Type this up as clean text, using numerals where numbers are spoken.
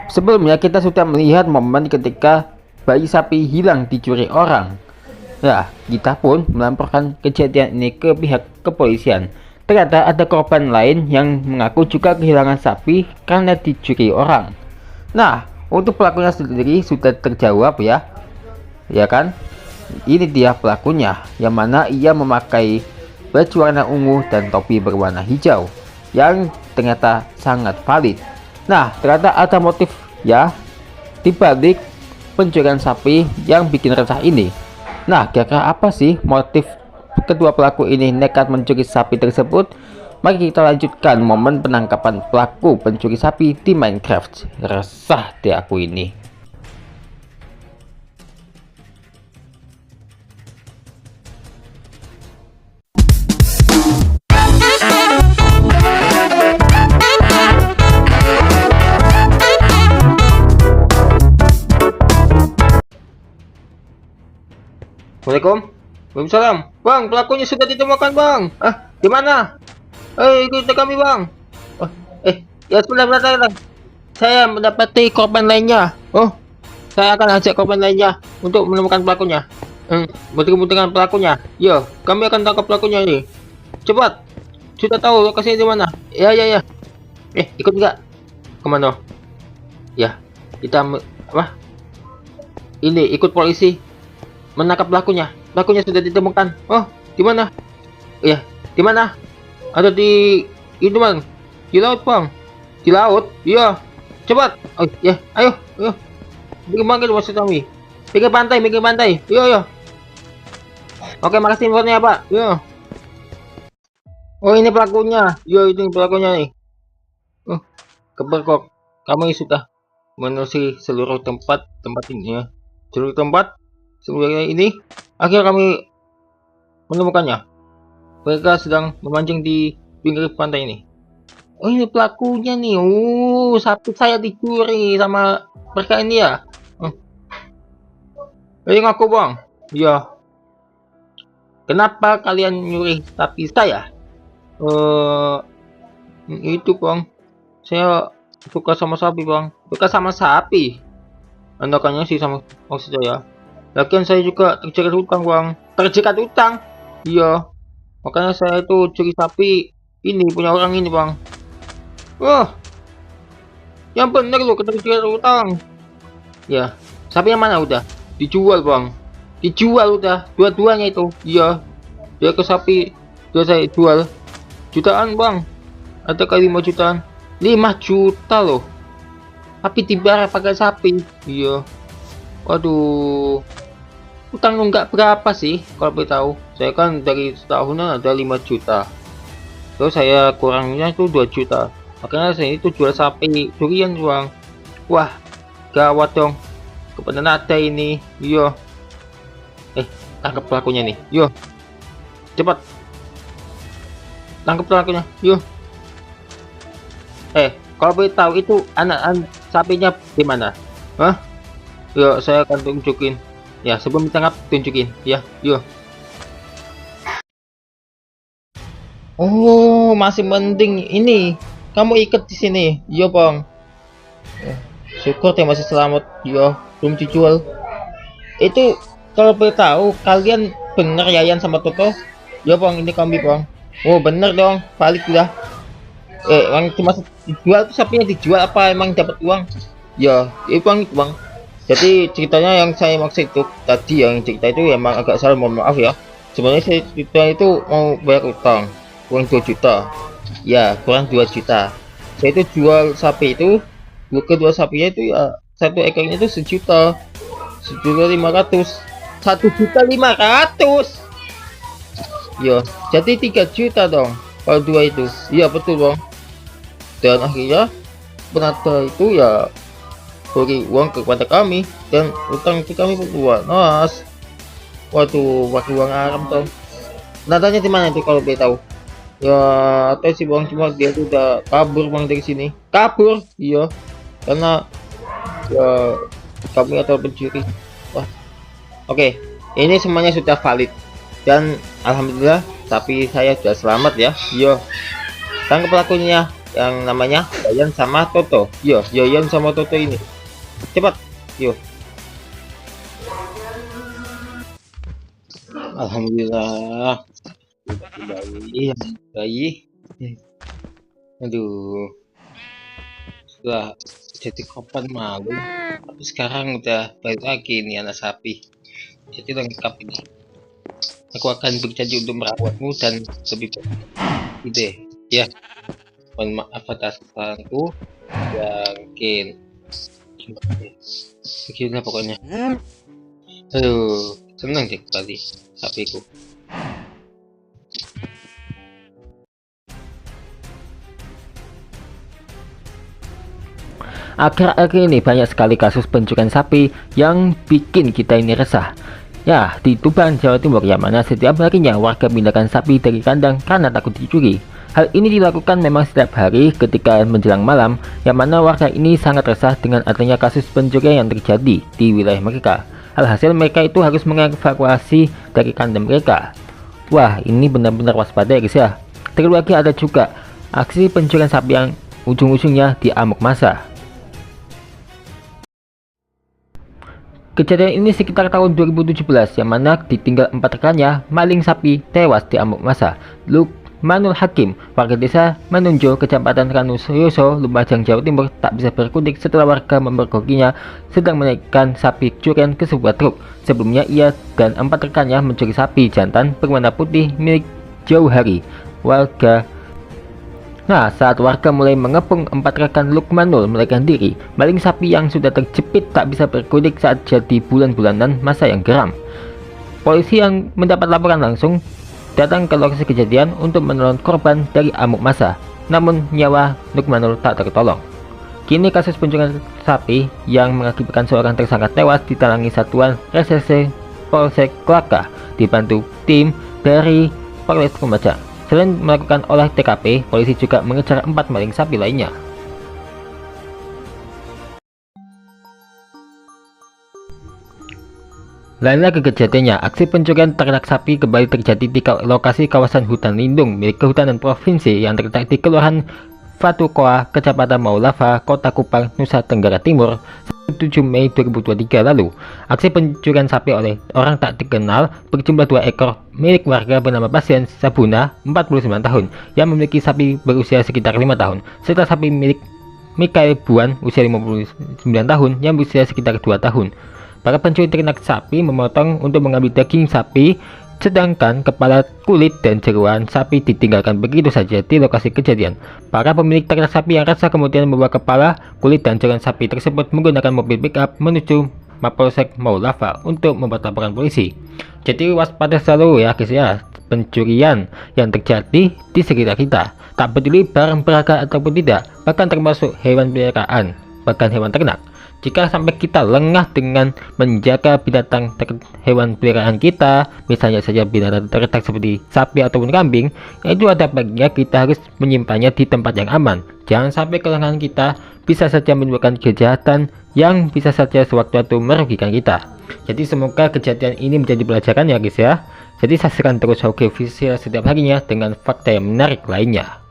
Sebelumnya kita sudah melihat momen ketika bayi sapi hilang dicuri orang. Nah, kita pun melaporkan kejadian ini ke pihak kepolisian. Ternyata ada korban lain yang mengaku juga kehilangan sapi karena dicuri orang. Nah, untuk pelakunya sendiri sudah terjawab ya kan? Ini dia pelakunya, yang mana ia memakai baju warna ungu dan topi berwarna hijau, yang ternyata sangat valid. Nah, ternyata ada motif di balik pencurian sapi yang bikin resah ini. Nah, kira-kira apa sih motif kedua pelaku ini nekat mencuri sapi tersebut? Mari kita lanjutkan momen penangkapan pelaku pencuri sapi di Minecraft. Resah deh aku ini. Assalamualaikum. Waalaikumsalam. Bang, pelakunya sudah ditemukan, Bang. Gimana? Ikut kami, Bang. Oh, ya sebentar. Saya mendapati korban lainnya. Oh, saya akan ajak korban lainnya untuk menemukan pelakunya. Bertemu dengan pelakunya. Yo, kami akan tangkap pelakunya ini. Cepat. Sudah tahu lokasinya di mana? Ya. Ikut enggak? Kemana? Ya, kita apa? Ini ikut polisi. Menangkap pelakunya. Pelakunya sudah ditemukan. Oh, di mana? Ya, di mana? Ada di itu, Bang. Di laut, Bang. Di laut? Iya. Cepat. Oh, ya, ayo. Bikin manggil maksud kami. Pinggir pantai. Yo. Oke, makasih infonya, Pak. Yo. Oh, ini pelakunya. Yo, itu pelakunya nih. Oh, kepergok. Kami sudah menelusuri seluruh tempat ini ya. Seluruh tempat sebelumnya ini akhirnya kami menemukannya. Mereka sedang memancing di pinggir pantai ini. Oh, ini pelakunya nih. Sapi saya dicuri sama mereka ini ya. Ngaku, Bang. Ya. Kenapa kalian nyuri sapi saya? Itu, Bang. Saya suka sama sapi, Bang. Suka sama sapi. Anakannya sih sama maksud saya. Lagian saya juga terjerat hutang, Bang. Terjerat hutang? Iya. Makanya saya itu curi sapi ini punya orang ini, Bang. Wah. Yang bener loh, terjerat hutang. Ya. Sapi yang mana udah? Dijual, Bang. Dijual udah. Dua-duanya itu. Iya. Dia ke sapi. Dia saya jual. Jutaan, Bang. Ada kali 5 jutaan. 5 juta loh. Tapi dibayar pakai sapi. Iya. Waduh, utang nggak berapa sih kalau boleh tahu. Saya kan dari setahunan ada 5 juta. Terus saya kurangnya itu 2 juta. Makanya saya itu jual sapi curian, Bang. Wah, gawat dong. Kepada nada ini. Yo. Tangkap pelakunya nih. Yo. Cepat. Tangkap pelakunya. Yo. Kalau boleh tahu itu anak sapinya di mana? Ya, saya akan tunjukin. Ya, sebelum ditangkap tunjukin. Ya, yuk. Oh, masih mending ini. Kamu ikat di sini. Yo, Bang. Syukur ya masih selamat. Yo, belum dijual. Itu kalau boleh tahu kalian bener Yayan sama Toto? Yo, Bang, ini kami, Bang. Oh, bener dong. Balik udah. Emang cuma dijual tuh sapinya dijual apa emang dapat uang? Ya, Bang, Bang. Jadi ceritanya yang saya maksud itu tadi yang cerita itu emang agak salah, mohon maaf ya. Sebenarnya saya cerita itu mau bayar utang kurang 2 juta. Ya, kurang 2 juta. Saya itu jual sapi itu, kedua sapinya itu ya satu ekornya itu 1 juta. 1.500.000. 1.500.000. Ya, jadi 3 juta dong. Kalau dua itu. Iya, betul, Bang. Dan akhirnya penata itu ya beri uang kepada kami dan utang itu kami berdua. Nas. Waduh, pakai uang Arab dong. Nadanya di mana itu kalau boleh tahu? Ya, atau si Bang cuma dia tuh udah kabur, Bang, dari sini. Kabur? Iya. Karena ya kami atau pencuri. Wah. Oke, ini semuanya sudah valid dan alhamdulillah, tapi saya sudah selamat ya. Iya. Tangkap pelakunya. yang namanya Yayan sama Toto. Yo, Yayan sama Toto ini. Cepat, yo. Alhamdulillah. Bayi, bayi. Aduh, sudah jadi korban malu. Tapi sekarang udah balik lagi nih anak sapi. Jadi lengkap ini. Aku akan berjanji untuk merawatmu dan lebih baik. Ide, ya. Mohon maaf atas kesalahanku. Yakin. Begitulah pokoknya. Aduh, senang deh kembali sapiku. Akhir-akhir ini banyak sekali kasus pencurian sapi yang bikin kita ini resah. Ya, di Tuban, Jawa Timur, yang mana setiap harinya warga pindahkan sapi dari kandang karena takut dicuri. Hal ini dilakukan memang setiap hari ketika menjelang malam, yang mana warga ini sangat resah dengan adanya kasus pencurian yang terjadi di wilayah mereka. Alhasil mereka itu harus mengevakuasi dari kandang mereka. Wah, ini benar-benar waspada ya guys ya. Terlebih lagi ada juga aksi pencurian sapi yang ujung-ujungnya diamuk massa. Kejadian ini sekitar tahun 2017, yang mana ditinggal 4 rekannya maling sapi tewas di amuk massa. Lukmanul Hakim, warga desa Manunjo, Kecamatan Ranuyoso, Lumajang, Jawa Timur, tak bisa berkutik setelah warga memergokinya sedang menaikkan sapi curian ke sebuah truk. Sebelumnya ia dan 4 rekannya mencuri sapi jantan berwarna putih milik Jauhari, warga. Nah, saat warga mulai mengepung 4 rekan Lukmanul melarikan diri, maling sapi yang sudah terjepit tak bisa berkutik saat jadi bulan-bulanan masa yang geram. Polisi yang mendapat laporan langsung datang ke lokasi kejadian untuk menolong korban dari amuk massa, namun nyawa Lukmanul tak tertolong. Kini kasus pencurian sapi yang mengakibatkan seorang tersangka tewas ditangani Satuan Reserse Polsek Kelaka dibantu tim dari Polres Lumajang. Selain melakukan olah TKP, polisi juga mengejar 4 maling sapi lainnya. Lain lagi kejadiannya, aksi pencurian ternak sapi kembali terjadi di lokasi kawasan hutan lindung milik Kehutanan Provinsi yang terletak di Kelurahan Fatukoa, Kecamatan Maulava, Kota Kupang, Nusa Tenggara Timur, 7 Mei 2023 lalu. Aksi pencurian sapi oleh orang tak dikenal berjumlah 2 ekor milik warga bernama Pasien Sabuna, 49 tahun, yang memiliki sapi berusia sekitar 5 tahun, serta sapi milik Mikael Buan, usia 59 tahun, yang berusia sekitar 2 tahun. Para pencuri ternak sapi memotong untuk mengambil daging sapi, sedangkan kepala, kulit, dan jeroan sapi ditinggalkan begitu saja di lokasi kejadian. Para pemilik ternak sapi yang resah kemudian membawa kepala, kulit, dan jeroan sapi tersebut menggunakan mobil pickup menuju Mapolsek Maulava untuk membuat laporan polisi. Jadi waspada selalu ya guys ya, pencurian yang terjadi di sekitar kita, tak peduli barang berharga ataupun tidak, bahkan termasuk hewan peliharaan, bahkan hewan ternak. Jika sampai kita lengah dengan menjaga binatang hewan peliharaan kita, misalnya saja binatang ternak seperti sapi ataupun kambing, itu ada baiknya kita harus menyimpannya di tempat yang aman. Jangan sampai kelengahan kita bisa saja menimbulkan kejahatan yang bisa saja sewaktu-waktu merugikan kita. Jadi semoga kejadian ini menjadi pelajaran ya guys ya. Jadi saksikan terus Hoki Official setiap harinya dengan fakta yang menarik lainnya.